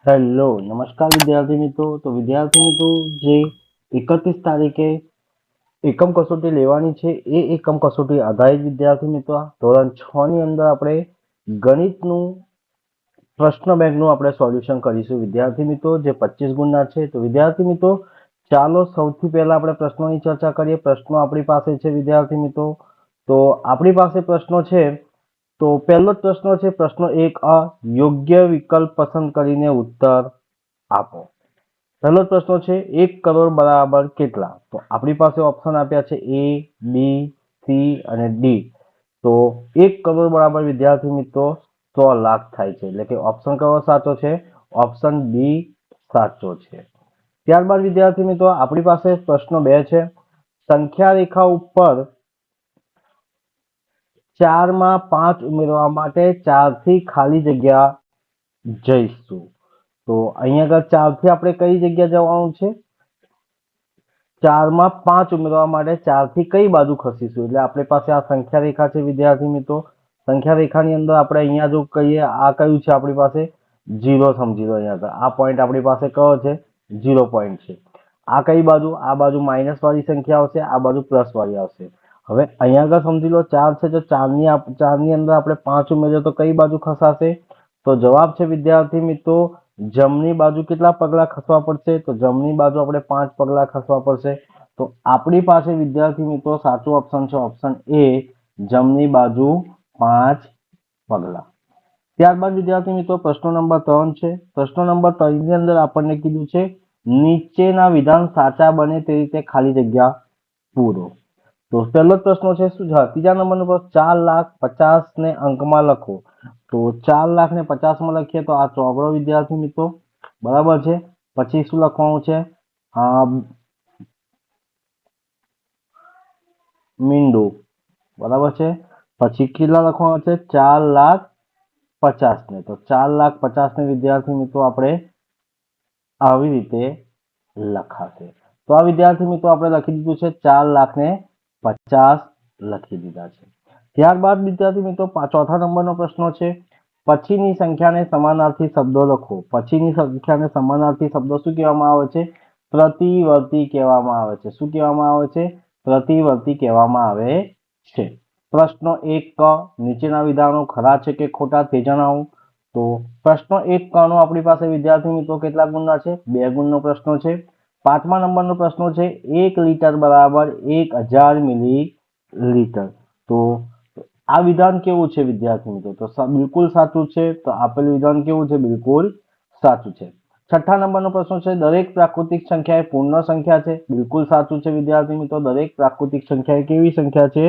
Hello નમસ્કાર વિદ્યાર્થી મિત્રો। તો વિદ્યાર્થી મિત્રો, જે 31 તારીખે એકમ કસોટી લેવાની છે એ એકમ કસોટી આધારિત વિદ્યાર્થી મિત્રો ધોરણ 6 ની અંદર આપણે ગણિતનું પ્રશ્ન બેંકનું આપણે સોલ્યુશન કરીશું વિદ્યાર્થી મિત્રો, જે 25 ગુણના છે। તો વિદ્યાર્થી મિત્રો, ચાલો સૌથી પહેલા આપણે પ્રશ્નોની ચર્ચા કરીએ। પ્રશ્નો આપણી પાસે છે વિદ્યાર્થી મિત્રો। તો આપણી પાસે પ્રશ્નો છે। તો પહેલો જ પ્રશ્ન છે, પ્રશ્ન 1 યોગ્ય વિકલ્પ પસંદ કરીને ઉત્તર આપો। પહેલો જ પ્રશ્ન છે, 1 કરોડ બરાબર કેટલા? તો આપણી પાસે ઓપ્શન આપ્યા છે A, B, C અને D। તો 1 કરોડ બરાબર વિદ્યાર્થી મિત્રો 100 લાખ થાય છે, એટલે કે ઓપ્શન કયો સાચો છે? ઓપ્શન B સાચો છે। ત્યારબાદ વિદ્યાર્થી મિત્રો, આપણી પાસે પ્રશ્ન 2 છે, સંખ્યા રેખા ઉપર 4 માં 5 ઉમેરવા માટે 4 થી ખાલી જગ્યા જઈશું। તો અહીંયા આગળ 4 થી આપણે કઈ જગ્યા જવાનું છે? 4 માં 5 ઉમેરવા માટે 4 થી કઈ બાજુ ખસીશું? એટલે આપણી પાસે આ સંખ્યા રેખા છે વિદ્યાર્થી મિત્રો। સંખ્યા રેખાની અંદર આપણે અહીંયા જો કહીએ, આ કયું છે આપણી પાસે? 0 સમજી લો। અહીંયા આગળ આ પોઈન્ટ આપણી પાસે કયો છે? 0 પોઈન્ટ છે। આ કઈ બાજુ? આ બાજુ માઇનસ વાળી સંખ્યા આવશે, આ બાજુ પ્લસ વાળી આવશે। હવે અહીંયા આગળ સમજી લો 4 છે, તો 4 ની અંદર આપણે 5 ઉમેરીએ તો કઈ બાજુ ખસાશે? તો જવાબ છે વિદ્યાર્થી મિત્રો, જમણી બાજુ કેટલા પગલા ખસવા પડશે? તો જમણી બાજુ આપણે 5 પગલા ખસવા પડશે। તો આપણી પાસે વિદ્યાર્થી મિત્રો સાચો ઓપ્શન છે ઓપ્શન A, જમણી બાજુ 5 પગલા। ત્યારબાદ વિદ્યાર્થી મિત્રો, પ્રશ્ન નંબર 3 છે। પ્રશ્ન નંબર 3 ની અંદર આપણને કીધું છે, નીચેના વિધાન સાચા બને તે રીતે ખાલી જગ્યા પૂરો। તો પહેલો જ પ્રશ્ન છે, શું છે? ત્રીજા નંબરનો પ્રશ્ન, 4,50,000 ને અંકમાં લખો। તો 4,50,000 માં લખીએ તો આ ચોગડો વિદ્યાર્થી મિત્રો, બરાબર છે। પછી શું લખવાનું છે? મીંડું, બરાબર છે। પછી કેટલા લખવાનું છે? 4,50,000 ને। તો 4,50,000 ને વિદ્યાર્થી મિત્રો આપણે આવી રીતે લખાશે। તો આ વિદ્યાર્થી મિત્રો આપણે લખી દીધું છે, 4,50,000 લખી દીધા છે। ત્યારબાદ વિદ્યાર્થી મિત્રો ચોથા નંબરનો પ્રશ્ન છે, પછીની સંખ્યાને સમાનાર્થી શબ્દો લખો। પછીની સંખ્યાને સમાનાર્થી શબ્દો શું કહેવામાં આવે છે? પ્રતિવર્તી કહેવામાં આવે છે। શું કહેવામાં આવે છે? પ્રતિવર્તી કહેવામાં આવે છે। પ્રશ્ન 1 નીચેના વિધાનો ખરા છે કે ખોટા તે જણાવો। તો પ્રશ્ન 1 નો આપણી પાસે વિદ્યાર્થી મિત્રો કેટલા ગુણના છે? 2 ગુણનો પ્રશ્ન છે। 5મા નંબરનો પ્રશ્ન છે, 1 લીટર બરાબર 1000 મિલીલીટર। તો આ વિધાન કેવું છે વિદ્યાર્થી મિત્રો? તો બિલકુલ સાચું છે। તો આપેલું વિધાન કેવું છે? બિલકુલ સાચું છે। 6થા નંબરનો પ્રશ્ન છે, દરેક પ્રાકૃતિક સંખ્યા એ પૂર્ણ સંખ્યા છે। બિલકુલ સાચું છે વિદ્યાર્થી મિત્રો, દરેક પ્રાકૃતિક સંખ્યા એ કેવી સંખ્યા છે?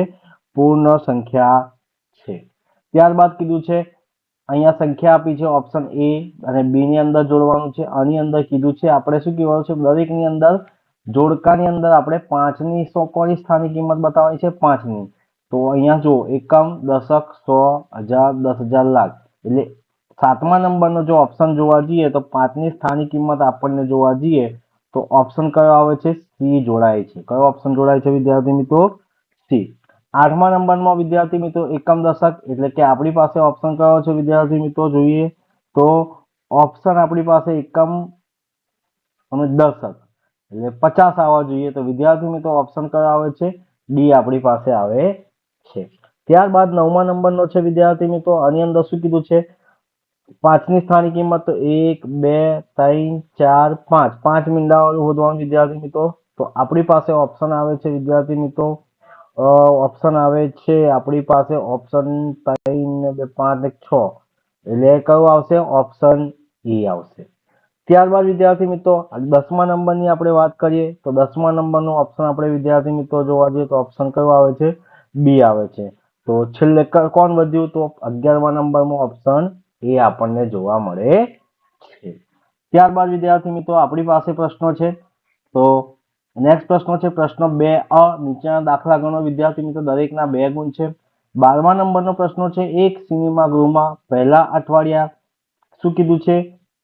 પૂર્ણ સંખ્યા છે। ત્યારબાદ કીધું છે, અહીંયા સંખ્યા આપી છે ઓપ્શન A અને B ની અંદર જોડવાનું છે। આની અંદર કીધું છે આપણે શું કહેવાનું છે? દરેકની અંદર જોડકાની અંદર આપણે 5 ની કોની સ્થાનિક કિંમત બતાવવાની છે? 5 ની। તો અહીંયા જો એકમ, દશક, 100, 1000, 10,000, લાખ, એટલે 7મા નંબરનો જો ઓપ્શન જોવા જઈએ તો 5 ની સ્થાનિક કિંમત આપણને જોવા જઈએ તો ઓપ્શન કયો આવે છે? C જોડાય છે। કયો ઓપ્શન જોડાય છે વિદ્યાર્થી મિત્રો? C। 8મા નંબરમાં વિદ્યાર્થી મિત્રો એકમ, દશક, એટલે કે આપણી પાસે ઓપ્શન કયો છે વિદ્યાર્થી મિત્રો? જોઈએ તો ઓપ્શન આપણી પાસે એકમ અને દશક, એટલે 50 આવવા જોઈએ। તો વિદ્યાર્થી મિત્રો ઓપ્શન કયો આવે છે? D આપણી પાસે આવે છે। ત્યારબાદ 9મા નંબરનો છે વિદ્યાર્થી મિત્રો, આની અંદર શું કીધું છે? 5 ની સ્થાનિક કિંમત તો 1, 2, 3, 4, 5, 5 મીંડાવાળું શોધવાનું વિદ્યાર્થી મિત્રો। તો આપણી પાસે ઓપ્શન આવે છે વિદ્યાર્થી મિત્રો, ઓપ્શન આવે છે આપણી પાસે ઓપ્શન 3 ને 2, 5 ને 6, એટલે કયું આવશે? ઓપ્શન E આવશે। ત્યારબાદ વિદ્યાર્થી મિત્રો 10મા નંબરની આપણે વાત કરીએ તો 10મા નંબરનો ઓપ્શન આપણે વિદ્યાર્થી મિત્રો જોવા જઈએ તો ઓપ્શન કયો આવે છે? B આવે છે। તો છેલ્લે કોણ વધ્યું? તો 11મા નંબરમાં ઓપ્શન A આપણને જોવા મળે છે। ત્યારબાદ વિદ્યાર્થી મિત્રો આપણી પાસે પ્રશ્નો છે। તો નેક્સ્ટ પ્રશ્ન છે, પ્રશ્ન 2 નીચેના દાખલા ગણો વિદ્યાર્થી મિત્રો, દરેકના 2 ગુણ છે। 12મા નંબરનો પ્રશ્ન છે, એક સિનેમા ગૃહમાં પહેલા અઠવાડિયા શું કીધું છે?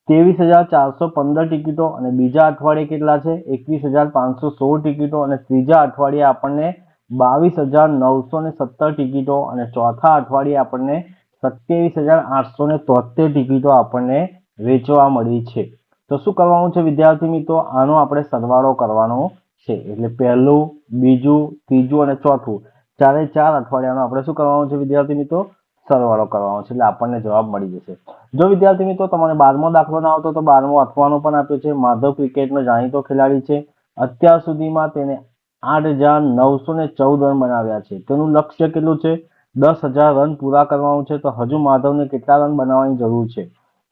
23,415 ટિકિટો અને બીજા અઠવાડિયે કેટલા છે? 21,516 ટિકિટો અને ત્રીજા અઠવાડિયે આપણને 22,917 ટિકિટો અને ચોથા અઠવાડિયે આપણને 27,873 ટિકિટો આપણને વેચવા મળી છે। તો શું કરવાનું છે વિદ્યાર્થી મિત્રો, આનો આપણે સરવાળો કરવાનો છે। એટલે પહેલું, બીજું, ત્રીજું અને ચોથું ચારે ચાર અઠવાડિયાનો આપણે શું કરવાનું છે વિદ્યાર્થી મિત્રો, સરવાળો કરવાનો છે। એટલે આપણને જવાબ મળી જશે। જો વિદ્યાર્થી મિત્રો તમારે 12મો દાખલો ના આવતો તો 12મો અથવાનો પણ આપ્યો છે। માધવ ક્રિકેટનો જાણીતો ખેલાડી છે। અત્યાર સુધીમાં તેને 8,914 રન બનાવ્યા છે। તેનું લક્ષ્ય કેટલું છે, 10,000 રન પૂરા કરવાનું છે। તો હજુ માધવને કેટલા રન બનાવવાની જરૂર છે?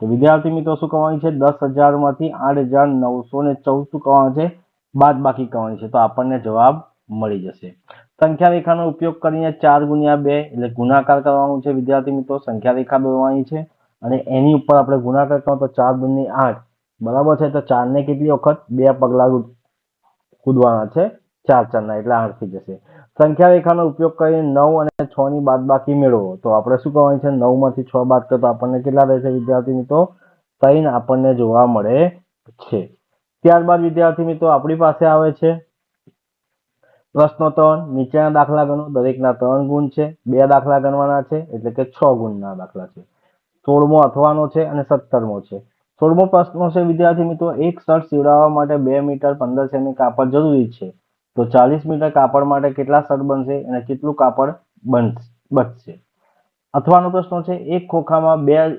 તો વિદ્યાર્થી મિત્રો શું કરવાની છે, 10,000 માંથી 8,914 શું કરવાનું છે, બાદ બાકી કરવાની છે। તો આપણને જવાબ મળી જશે। સંખ્યા રેખાનો ઉપયોગ કરીને 4 × 2 એટલે ગુણાકાર કરવાનું છે વિદ્યાર્થી મિત્રો। સંખ્યા રેખા દોરવાની છે અને એની ઉપર આપણે ગુણાકાર કરો તો 4 × 2 = 8 બરાબર છે। તો 4 ને કેટલી વખત 2 પગલા કૂદવાના છે, 4 4 ના એટલે 8 થઈ જશે। સંખ્યા રેખાનો ઉપયોગ કરીને 9 અને 6 ની બાદબાકી મેળવો। તો આપણે શું કરવાનું છે, 9 માંથી 6 બાદ કરો તો આપણને કેટલા રહેશે વિદ્યાર્થી મિત્રો, 3 આપણને જોવા મળે છે। ત્યારબાદ વિદ્યાર્થી મિત્રો આપણી પાસે આવે છે પ્રશ્નો 3। નીચેના દાખલા ગણો। દરેકના 3 ગુણ છે। 2 દાખલા ગણવાના છે એટલે કે 6 ગુણના દાખલા છે। 16મો અથવાનો છે અને 17મો છે। 16મો પ્રશ્ન છે વિદ્યાર્થી મિત્રો, એક શર્ટ સીવડાવવા માટે 2 મીટર 15 સેમી કાપડ જરૂરી છે। તો 40 મીટર કાપડ માટે કેટલા શર્ટ બનશે અને કેટલું કાપડ બચશે? અથવાનો પ્રશ્ન છે, એક ખોખામાં 2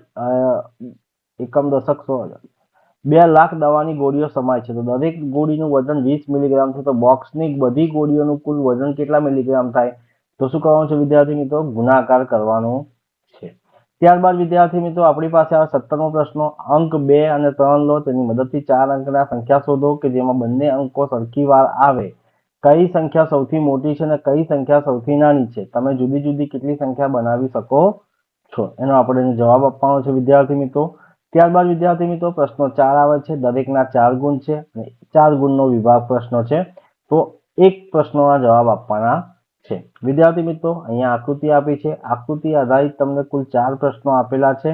એકમ દશક 2 લાખ દવાની ગોળીઓ સમાય છે। તો દરેક ગોળીનું વજન 20 મિલીગ્રામ છે। તો બોક્સની બધી ગોળીઓનું કુલ વજન કેટલા મિલીગ્રામ થાય? તો શું કરવાનું છે વિદ્યાર્થી મિત્રો, ગુણાકાર કરવાનો છે। ત્યારબાદ વિદ્યાર્થી મિત્રો આપણી પાસે આવે 17મો પ્રશ્ન। અંક 2 અને 3 લો, તેની મદદથી 4 અંકના સંખ્યા શોધો કે જેમાં બંને અંકો સરખી વાર આવે। કઈ સંખ્યા સૌથી મોટી છે અને કઈ સંખ્યા સૌથી નાની છે? તમે જુદી જુદી કેટલી સંખ્યા બનાવી શકો છો એનો આપણે જવાબ આપવાનો છે વિદ્યાર્થી મિત્રો। ત્યારબાદ વિદ્યાર્થી મિત્રો પ્રશ્નો 4 આવે છે। દરેકના 4 ગુણ છે અને 4 ગુણનો વિભાગ પ્રશ્ન છે। તો એક પ્રશ્નોના જવાબ આપવાના છે। વિદ્યાર્થી મિત્રો અહીંયા આકૃતિ આપી છે। આકૃતિ આધારિત તમને કુલ 4 પ્રશ્નો આપેલા છે।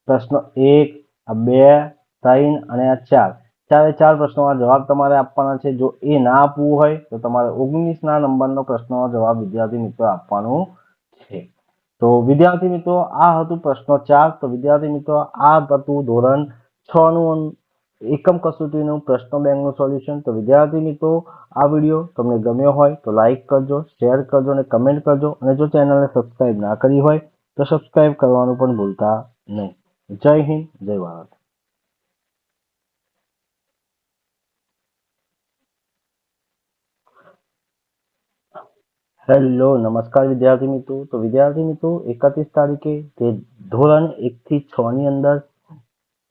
પ્રશ્ન 1, 2, 3 અને 4 ચારે 4 પ્રશ્નોના જવાબ તમારે આપવાના છે। જો એ ના આપવું હોય તો તમારે 19ના નંબરનો પ્રશ્નનો જવાબ વિદ્યાર્થી મિત્રો આપવાનો છે। તો વિદ્યાર્થી મિત્રો આ હતું પ્રશ્ન 4। તો વિદ્યાર્થી મિત્રો આ હતું ધોરણ 6 નું એકમ કસોટીનું પ્રશ્ન બેંકનું સોલ્યુશન। તો વિદ્યાર્થી મિત્રો આ વિડીયો તમને ગમ્યો હોય તો લાઈક કરજો, શેર કરજો અને કમેન્ટ કરજો અને જો ચેનલને સબસ્ક્રાઇબ ના કરી હોય તો સબસ્ક્રાઇબ કરવાનું પણ ભૂલતા નહીં। જય હિન્દ, જય ભારત। હેલો, નમસ્કાર વિદ્યાર્થી મિત્રો। તો વિદ્યાર્થી મિત્રો 31 તારીખે તે ધોરણ 1 થી 6 ની અંદર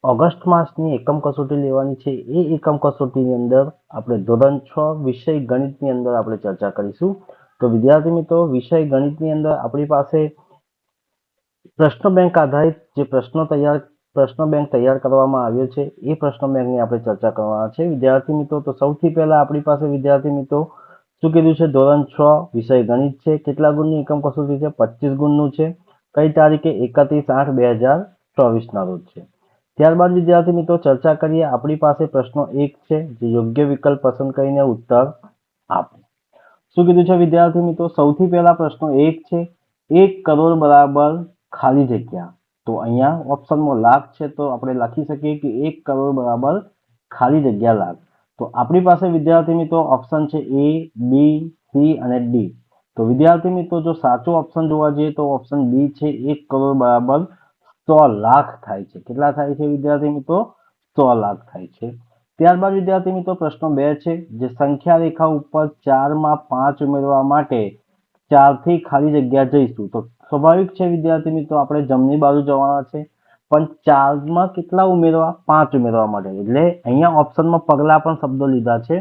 ઓગસ્ટ માસની એકમ કસોટી લેવાની છે। એ એકમ કસોટીની અંદર આપણે ધોરણ 6 વિષય ગણિતની અંદર આપણે ચર્ચા કરીશું। તો વિદ્યાર્થી મિત્રો વિષય ગણિતની અંદર આપણી પાસે પ્રશ્ન બેંક આધારિત જે પ્રશ્ન બેંક તૈયાર કરવામાં આવ્યો છે એ પ્રશ્ન બેંકની આપણે ચર્ચા કરવાના છે વિદ્યાર્થી મિત્રો। તો સૌથી પહેલા આપણી પાસે વિદ્યાર્થી મિત્રો શું કીધું છે, ધોરણ 6 વિષય ગણિત છે। કેટલા ગુણની એકમ કસોટી છે, 25 ગુણનું છે। કઈ તારીખે, 31/8/2024 ના રોજ છે। ત્યારબાદ વિદ્યાર્થી મિત્રો ચર્ચા કરીએ। આપણી પાસે પ્રશ્ન 1 છે જે યોગ્ય વિકલ્પ પસંદ કરીને ઉત્તર આપો। શું કીધું છે વિદ્યાર્થી મિત્રો, સૌથી પહેલા પ્રશ્ન 1 છે, 1 કરોડ બરાબર ખાલી જગ્યા। તો અહીંયા ઓપ્શનમાં લાખ છે તો આપણે લખી શકીએ કે 1 કરોડ બરાબર ખાલી જગ્યા લાખ। તો આપણી પાસે વિદ્યાર્થી મિત્રો ઓપ્શન છે A, B, C અને D। તો વિદ્યાર્થી મિત્રો જો સાચો ઓપ્શન જોવા જઈએ તો ઓપ્શન B છે, 1 કરોડ બરાબર 100 લાખ થાય છે। કેટલા થાય છે વિદ્યાર્થી મિત્રો, 100 લાખ થાય છે। ત્યારબાદ વિદ્યાર્થી મિત્રો પ્રશ્ન 2 છે, જે સંખ્યા રેખા ઉપર 4 માં 5 ઉમેરવા માટે 4 થી ખાલી જગ્યા જઈશું। તો સ્વાભાવિક છે વિદ્યાર્થી મિત્રો આપણે જમણી બાજુ જવાના છે, પણ 4 માં કેટલા ઉમેરવા, 5 ઉમેરવા માટે। એટલે અહીંયા ઓપ્શનમાં પગલા પણ શબ્દો લીધા છે।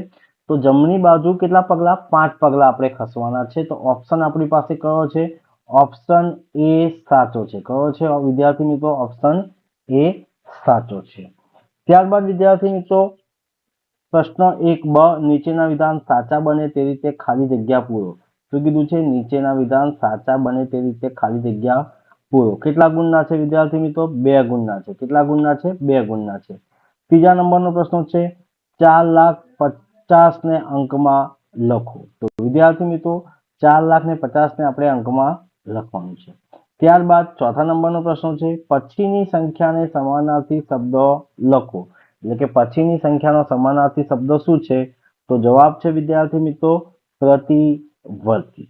તો જમણી બાજુ કેટલા પગલા, 5 પગલા આપણે ખસવાના છે। તો ઓપ્શન આપણી પાસે કયો છે, ઓપ્શન A સાચો છે। કયો છે વિદ્યાર્થી મિત્રો, ઓપ્શન A સાચો છે। ત્યારબાદ વિદ્યાર્થી મિત્રો પ્રશ્ન 1 બ, નીચેના વિધાન સાચા બને તે રીતે ખાલી જગ્યા પૂરો। શું કીધું છે, નીચેના વિધાન સાચા બને તે રીતે ખાલી જગ્યા પૂરો। કેટલા ગુણના છે વિદ્યાર્થી મિત્રો, 2 ગુણના છે। કેટલા ગુણના છે, 2 ગુણના છે। ત્રીજા નંબરનો પ્રશ્ન છે, 4,50,000 ને અંકમાં લખો। તો વિદ્યાર્થી મિત્રો 4,50,000 ને આપણે અંકમાં લખવાનું છે। ત્યારબાદ ચોથા નંબરનો પ્રશ્ન છે પછીની સંખ્યાને સમાનાર્થી શબ્દો લખો, એટલે કે પછીની સંખ્યાનો સમાનાર્થી શબ્દ શું છે? તો જવાબ છે વિદ્યાર્થી મિત્રો પ્રતિવર્તી.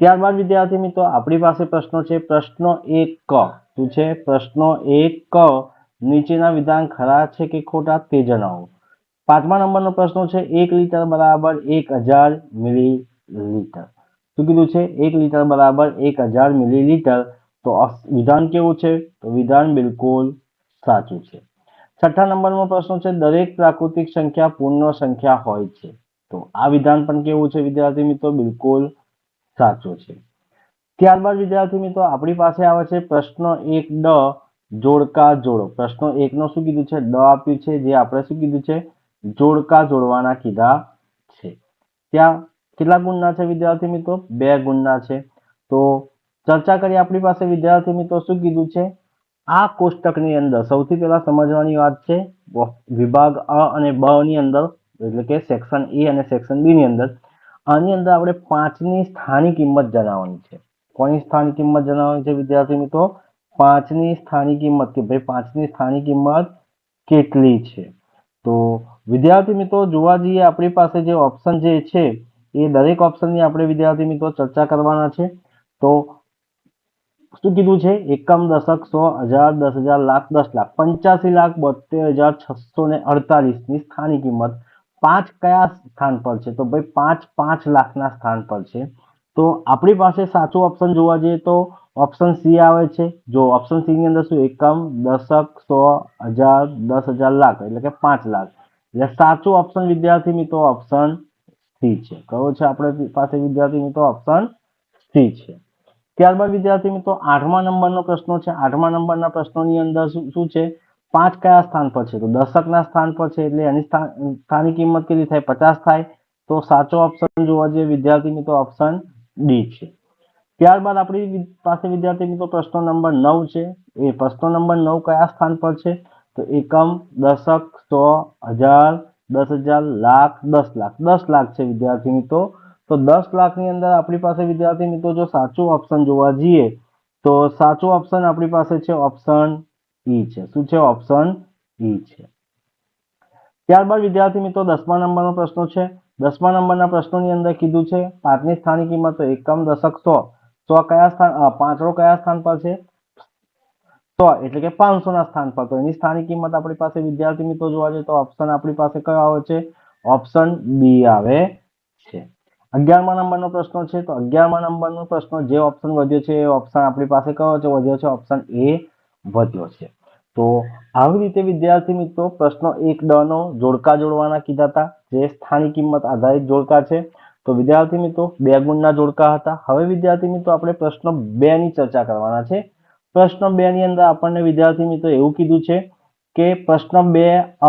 ત્યારબાદ વિદ્યાર્થી મિત્રો આપણી પાસે પ્રશ્નો છે. પ્રશ્ન 1 ક શું છે? પ્રશ્ન 1 ક નીચેના વિધાન ખરા છે કે ખોટા તે જણાવો. પાંચમા નંબરનો પ્રશ્ન છે 1 લીટર બરાબર 1000 મિલીલીટર. શું કીધું છે? 1 લીટર બરાબર 1000 મિલીલીટર. તો વિધાન કેવું છે? તો વિધાન બિલકુલ સાચું છે. છઠ્ઠા નંબરનો પ્રશ્ન છે દરેક પ્રાકૃતિક સંખ્યા પૂર્ણ સંખ્યા હોય છે. તો આ વિધાન પણ કેવું છે વિદ્યાર્થી મિત્રો? બિલકુલ સાચું છે. ત્યારબાદ વિદ્યાર્થી મિત્રો આપણી પાસે આવે છે પ્રશ્ન 1 ડ જોડકા જોડો. પ્રશ્ન 1 નો શું કીધું છે? ડ આપ્યું છે, જે આપણે શું કીધું છે? જોડકા જોડવાના કીધા છે. ત્યાં કેટલા ગુણના છે વિદ્યાર્થી મિત્રો? 2 ગુણના છે. તો ચર્ચા કરીએ આપણી પાસે વિદ્યાર્થી મિત્રો શું કીધું છે? આ કોષ્ટકની અંદર સૌથી પહેલા સમજવાની વાત છે વિભાગ અ અને બ ની અંદર, એટલે કે સેક્શન એ અને સેક્શન બી ની અંદર. આની અંદર આપણે 5 ની સ્થાનિક કિંમત જણાવવાની છે. કોની સ્થાનિક કિંમત જણાવવાની છે વિદ્યાર્થી મિત્રો? 5 ની સ્થાનિક કિંમત, કે ભાઈ 5 ની સ્થાનિક કિંમત કેટલી છે. તો વિદ્યાર્થી મિત્રો જોવા જઈએ આપણી પાસે જે ઓપ્શન જે છે એ દરેક ઓપ્શનની આપણે વિદ્યાર્થી મિત્રો ચર્ચા કરવાના છે. તો શું કીધું છે? એકમ, દશક, 100, 1000, 10,000, લાખ, 10 લાખ, 85,72,648 ની સ્થાનિક કિંમત 5 કયા સ્થાન પર છે? તો ભાઈ 5 લાખના સ્થાન પર છે. તો આપણી પાસે સાચું ઓપ્શન જોવા જઈએ તો ઓપ્શન સી આવે છે. જો ઓપ્શન સી ની અંદર શું? એકમ, દશક, 100, 1000, 10,000, લાખ, એટલે કે 5 લાખ. એટલે સાચું ઓપ્શન વિદ્યાર્થી મિત્રો ઓપ્શન સી છે. કયો છે આપણે પાસે વિદ્યાર્થી મિત્રો? ઓપ્શન સી છે. ત્યારબાદ વિદ્યાર્થી મિત્રો 8મા નંબરનો પ્રશ્ન છે. 8મા નંબરના પ્રશ્નોની અંદર શું છે? 5 કયા સ્થાન પર છે? તો દશકના સ્થાન પર છે, એટલે એની સ્થાનિક કિંમત કેટલી થાય? 50 થાય. તો સાચો ઓપ્શન જોવા જઈએ વિદ્યાર્થી મિત્રો ઓપ્શન ડી છે. ત્યારબાદ આપણી પાસે વિદ્યાર્થી મિત્રો પ્રશ્ન નંબર 9 છે. એ પ્રશ્ન નંબર 9 કયા સ્થાન પર છે? તો એકમ, દશક, 100, 1000, 10,000, લાખ, 10 લાખ. 10 લાખ છે વિદ્યાર્થી મિત્રો. તો 10 લાખની અંદર આપણી પાસે વિદ્યાર્થી મિત્રો જો સાચું ઓપ્શન જોવા જઈએ તો સાચું ઓપ્શન આપણી પાસે છે ઓપ્શન ઈ છે. શું છે? ઓપ્શન ઈ છે. ત્યારબાદ વિદ્યાર્થી મિત્રો 10મા નંબરનો પ્રશ્ન છે. 10મા નંબરના પ્રશ્નોની અંદર કીધું છે 5ની સ્થાનિક કિંમત. તો એકમ, દશક, 100. 100 કયા સ્થાન, પાંચડો કયા સ્થાન પર છે? 100 એટલે કે 500 ના સ્થાન પર. તો એની સ્થાનિક કિંમત આપણી પાસે વિદ્યાર્થી મિત્રો જોવા જઈએ તો ઓપ્શન આપણી પાસે કયો આવે છે? ઓપ્શન બી આવે છે. 11મા નંબરનો પ્રશ્ન છે. તો 11મા નંબરનો પ્રશ્ન જે ઓપ્શન વધ્યો છે એ ઓપ્શન આપણી પાસે કયો છે? વધ્યો છે ઓપ્શન એ વધ્યો છે. તો આવી રીતે વિદ્યાર્થી મિત્રો પ્રશ્ન 1 ડ નો જોડકા જોડવાના કીધા હતા, જે સ્થાનિક કિંમત આધારિત જોડકા છે. તો વિદ્યાર્થી મિત્રો 2 ગુણના જોડકા હતા. હવે વિદ્યાર્થી મિત્રો આપણે પ્રશ્ન 2 ની ચર્ચા કરવાના છે. પ્રશ્ન 2 ની અંદર આપણને વિદ્યાર્થી મિત્રો એવું કીધું છે કે પ્રશ્ન 2 અ,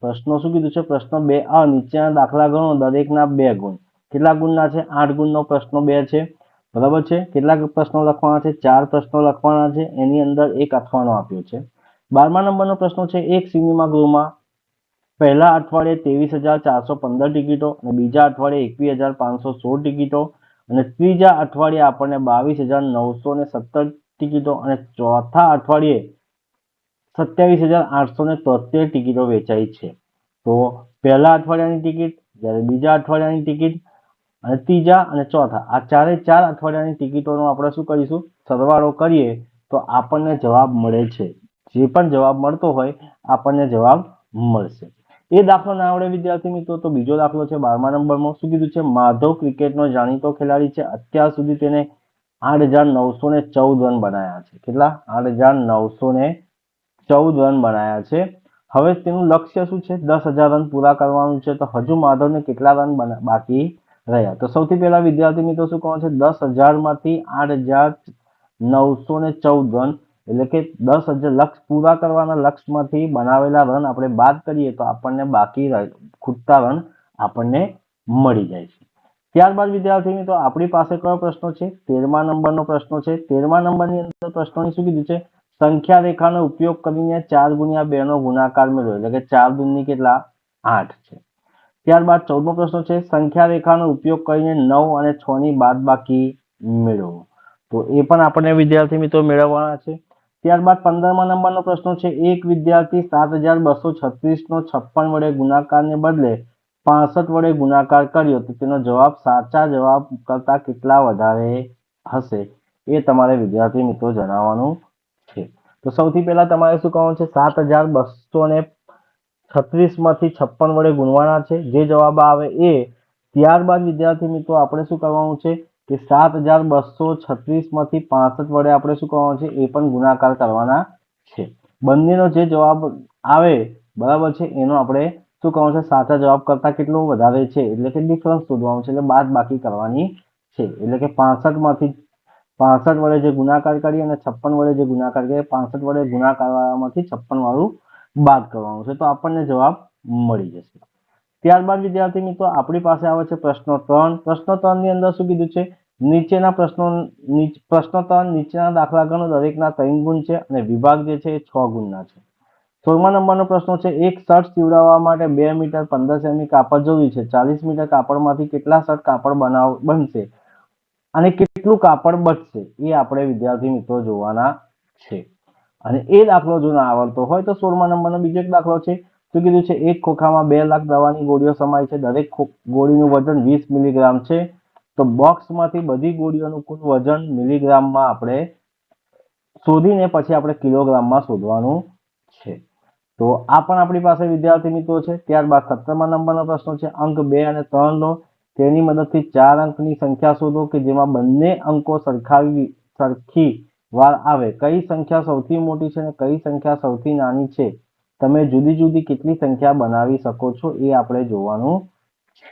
પ્રશ્નો શું કીધું છે? પ્રશ્ન 2 અ નીચેના દાખલા ગણો, દરેકના 2 ગુણ. કેટલા ગુણના છે? 8 ગુણનો પ્રશ્ન 2 છે. બરાબર છે. કેટલા પ્રશ્નો લખવાના છે? 4 પ્રશ્નો લખવાના છે. એની અંદર એક અથવાનો આપ્યો છે. 12મા નંબરનો પ્રશ્ન છે. એક સિનેમા ગૃહમાં પહેલા અઠવાડિયે 23,415 ટિકિટો અને બીજા અઠવાડિયે 21,516 ટિકિટો અને ત્રીજા અઠવાડિયે આપણને 22,917 ટિકિટો અને ચોથા અઠવાડિયે 27,873 ટિકિટો વેચાઈ છે. તો પહેલા અઠવાડિયાની ટિકિટ, જ્યારે બીજા અઠવાડિયાની ટિકિટ અને ત્રીજા અને ચોથા આ 4 અઠવાડિયાની ટિકિટોનો આપણે શું કરીશું? સરવાળો કરીએ તો આપણને જવાબ મળે છે. જે પણ જવાબ મળતો હોય આપણને જવાબ મળશે. એ દાખલો ના આવડે વિદ્યાર્થી મિત્રો તો બીજો દાખલો છે 12મા નંબરમાં. શું કીધું છે? માધવ ક્રિકેટનો જાણીતો ખેલાડી છે. અત્યાર સુધી તેને 8,914 રન બનાવ્યા છે. કેટલા? 8,914 રન બનાવ્યા છે. હવે તેનું લક્ષ્ય શું છે? 10,000 રન પૂરા કરવાનું છે. તો હજુ માધવને કેટલા રન બાકી રહ્યા? તો સૌથી પહેલા વિદ્યાર્થી મિત્રો શું કરવાનું છે? 10,000 માંથી 8,914 રન, એટલે કે 10,000 લક્ષ્ય પૂરા કરવાના લક્ષ્યમાંથી બનાવેલા રન આપણે બાદ કરીએ તો આપણને બાકી ખૂટતા રન આપણને મળી જાય છે. ત્યારબાદ વિદ્યાર્થી મિત્રો આપણી પાસે કયો પ્રશ્ન છે? 13મા નંબરનો પ્રશ્ન છે. 13મા નંબરની અંદર પ્રશ્નોની શું કીધું છે? સંખ્યા રેખાનો ઉપયોગ કરીને 4 ગુણ્યા 2 નો ગુણાકાર મેળવો, એટલે કે 4 દૂની કેટલા? 8 છે. ત્યારબાદ 14મો પ્રશ્ન છે. સંખ્યા રેખાનો ઉપયોગ કરીને 9 અને 6 ની બાદબાકી મેળવો. તો એ પણ આપણને વિદ્યાર્થી મિત્રો મેળવવાના છે। ત્યારબાદ 15મા નંબરનો પ્રશ્ન છે, એક વિદ્યાર્થી 7236 નો 56 વડે ગુણાકારને બદલે 65 વડે ગુણાકાર કર્યો તો તેનો જવાબ સાચા જવાબ કરતા કેટલા વધારે હશે એ તમારે વિદ્યાર્થી મિત્રો જણાવવાનું છે। તો સૌથી પહેલા તમારે શું કરવાનું છે, 7236 માંથી 56 વડે ગુણવાના છે, જે જવાબ આવે એ। ત્યારબાદ વિદ્યાર્થી મિત્રો આપણે શું કરવાનું છે કે 7236 માંથી 65 વડે આપણે શું કરવાનું છે, એ પણ ગુણાકાર કરવાના છે। બંનેનો જે જવાબ આવે બરાબર છે એનો આપણે શું કરવાનું છે, સાચા જવાબ કરતા કેટલો વધારે છે એટલે કે ડિફરન્સ શોધવાનું છે, એટલે બાદ બાકી કરવાની છે। એટલે કે 65 માંથી 65 વડે જે ગુણાકાર કરી અને 56 વડે જે ગુણાકાર કરીએ, 65 વડે ગુણાકાર વાળામાંથી 56 વાળું બાદ કરવાનું છે, તો આપણને જવાબ મળી જશે। ત્યારબાદ વિદ્યાર્થી મિત્રો આપણી પાસે આવે છે પ્રશ્ન 3। પ્રશ્ન 3 ની અંદર શું કીધું છે, નીચેના પ્રશ્ન 3 નીચેના દાખલા ગણો, દરેકના 3 ગુણ છે અને વિભાગ જે છે એ 6 ગુણના છે। 16મા નંબરનો પ્રશ્ન છે, એક શર્ટ સીવડાવવા માટે 2 મીટર 15 સેમી કાપડ જરૂરી છે, 40 મીટર કાપડમાંથી કેટલા શર્ટ કાપડ બનશે અને કેટલું કાપડ બચશે એ આપણે વિદ્યાર્થી મિત્રો જોવાના છે। અને એ દાખલો જો ના આવડતો હોય તો 16મા નંબરનો બીજો એક દાખલો છે, શું કીધું છે, એક ખોખામાં 2 લાખ દવાની ગોળીઓ સમાય છે, દરેક ગોળીનું વજન 20 મિલીગ્રામ છે, તો બોક્સમાંથી બધી ગોળીઓનું કુલ વજન મિલીગ્રામમાં આપણે શોધીને પછી આપણે કિલોગ્રામમાં શોધવાનું છે। તો આ પણ આપણી પાસે વિદ્યાર્થી મિત્રો છે। ત્યારબાદ 17મા નંબરનો પ્રશ્ન છે, અંક 2 અને 3 લો, તેની મદદથી 4 અંકની સંખ્યા શોધો કે જેમાં બંને અંકો સરખી વાર આવે। કઈ સંખ્યા સૌથી મોટી છે અને કઈ સંખ્યા સૌથી નાની છે, તમે જુદી જુદી કેટલી સંખ્યા બનાવી શકો છો એ આપણે જોવાનું છે।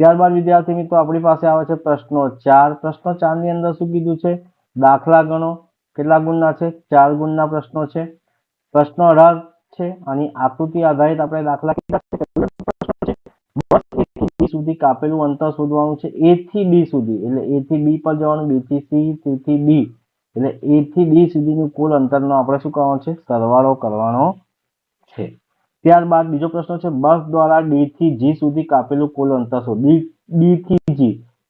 ત્યારબાદ વિદ્યાર્થી મિત્રો આપણી પાસે આવે છે પ્રશ્નો 4। પ્રશ્નો 4 ની અંદર શું કીધું છે, દાખલા ગણો, કેટલા ગુણના છે, 4 ગુણના પ્રશ્નો છે। પ્રશ્ન 18 છે અને આકૃતિ આધારિત આપણે દાખલા બી સુધી કાપેલું અંતર શોધવાનું છે, A થી B સુધી, એટલે A થી B પર જવાનું, B થી C, C થી D, એટલે A થી D સુધીનું કુલ અંતરનો આપણે શું કરવાનો છે, સરવાળો કરવાનો છે। ત્યારબાદ બીજો પ્રશ્ન છે, બસ દ્વારા D થી G સુધી કાપેલું કુલ અંતર શોધો। D થી G,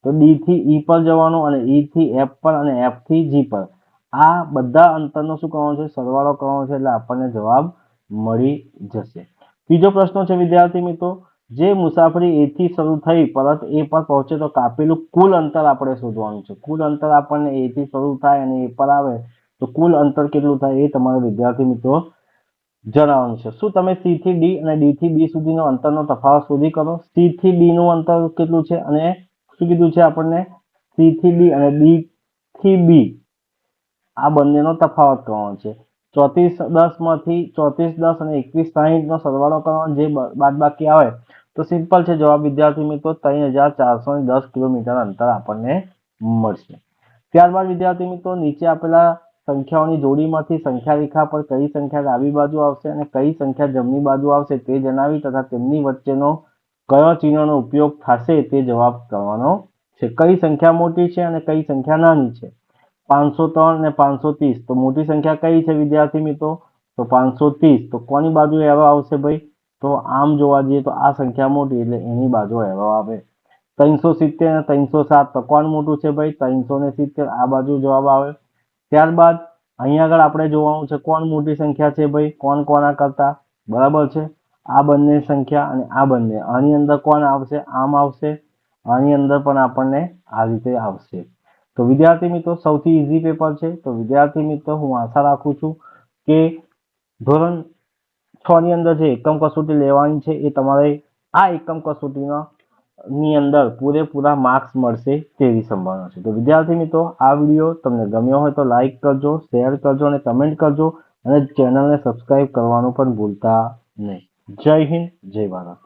તો D થી E પર જવાનું અને E થી F પર અને F થી G પર, આ બધા અંતરનો શું કરવાનો છે, સરવાળો કરવાનો છે, એટલે આપણને જવાબ મળી જશે। ત્રીજો પ્રશ્ન છે વિદ્યાર્થી મિત્રો, જે મુસાફરી A થી શરૂ થઈ પરત A પર પહોંચે તો કાપેલું કુલ અંતર આપણે શોધવાનું છે। કુલ અંતર આપણને A થી શરૂ થાય અને A પર આવે તો કુલ અંતર કેટલું થાય એ તમારે વિદ્યાર્થી મિત્રો જણાવવાનું છે। શું તમે C થી D અને D થી B સુધીનો અંતરનો તફાવત શોધી કરો। C થી D નું અંતર કેટલું છે અને શું કીધું છે આપણને, C થી D અને D થી B આ બંનેનો તફાવત કરવાનો છે। 34 માંથી 34 10 અને 21 60 નો સરવાળો કરવાનો, જે બાદબાકી આવે તો સિમ્પલ છે જવાબ વિદ્યાર્થી મિત્રો 3410 કિલોમીટર અંતર આપણને મળશે। ત્યારબાદ વિદ્યાર્થી મિત્રો નીચે આપેલા સંખ્યાઓની જોડીમાંથી સંખ્યા રેખા પર કઈ સંખ્યા ડાબી બાજુ આવશે અને કઈ સંખ્યા જમણી બાજુ આવશે તે જણાવી તથા તેમની વચ્ચેનો કયો ચિહ્નનો ઉપયોગ થશે તે જવાબ કરવાનો છે। કઈ સંખ્યા મોટી છે અને કઈ સંખ્યા નાની છે। 503 અને 530, તો મોટી સંખ્યા કઈ છે વિદ્યાર્થી મિત્રો, તો 530, તો કોની બાજુ એરો આવશે ભાઈ, તો આમ જોવા જઈએ તો આ સંખ્યા મોટી એટલે એની બાજુ એરો આવે। 370 અને 307, તો કોણ મોટું છે ભાઈ, 370, આ બાજુ જવાબ આવે। ત્યારબાદ અહીંયા આગળ આપણે જોવાનું છે કોણ મોટી સંખ્યા છે ભાઈ, કોણ કોના કરતા, બરાબર છે, આ બંને સંખ્યા અને આ બંને, આની અંદર કોણ આવશે, આમ આવશે, આની અંદર પણ આપણને આ રીતે આવશે। તો વિદ્યાર્થી મિત્રો સૌથી ઈઝી પેપર છે। તો વિદ્યાર્થી મિત્રો હું આશા રાખું છું કે ધોરણ 6 ની અંદર જે એકમ કસોટી લેવાની છે એ તમારે આ એકમ કસોટીના ની અંદર પૂરેપૂરા માર્ક્સ મળશે તેવી સંભાવના છે। તો વિદ્યાર્થી મિત્રો આ વિડીયો તમને ગમ્યો હોય તો લાઈક કરજો, શેર કરજો અને કમેન્ટ કરજો અને ચેનલને સબસ્ક્રાઇબ કરવાનું પણ ભૂલતા નહીં। જય હિન્દ, જય ભારત।